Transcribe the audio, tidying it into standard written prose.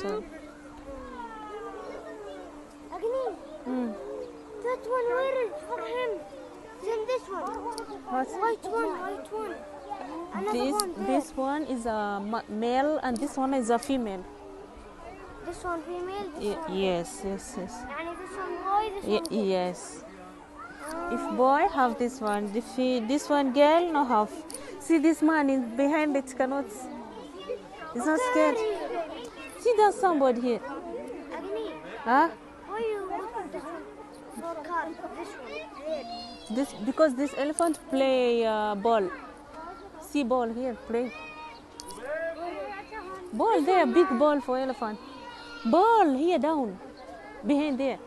this one. Agni, that one where is for him? Then this one. What? White one. Another one there. This one is a male and this one is a female. This one female, this one. Yes. And this one boy, this one girl. Yes. If boy have this one, this one girl no have. See this man is behind it cannot. He's not scared. See there's somebody here. Agni, Huh? why you look at this one? For car, this one. Red. This because this elephant play ball. See ball here play. Ball there, big ball for elephant. Ball here down, behind there.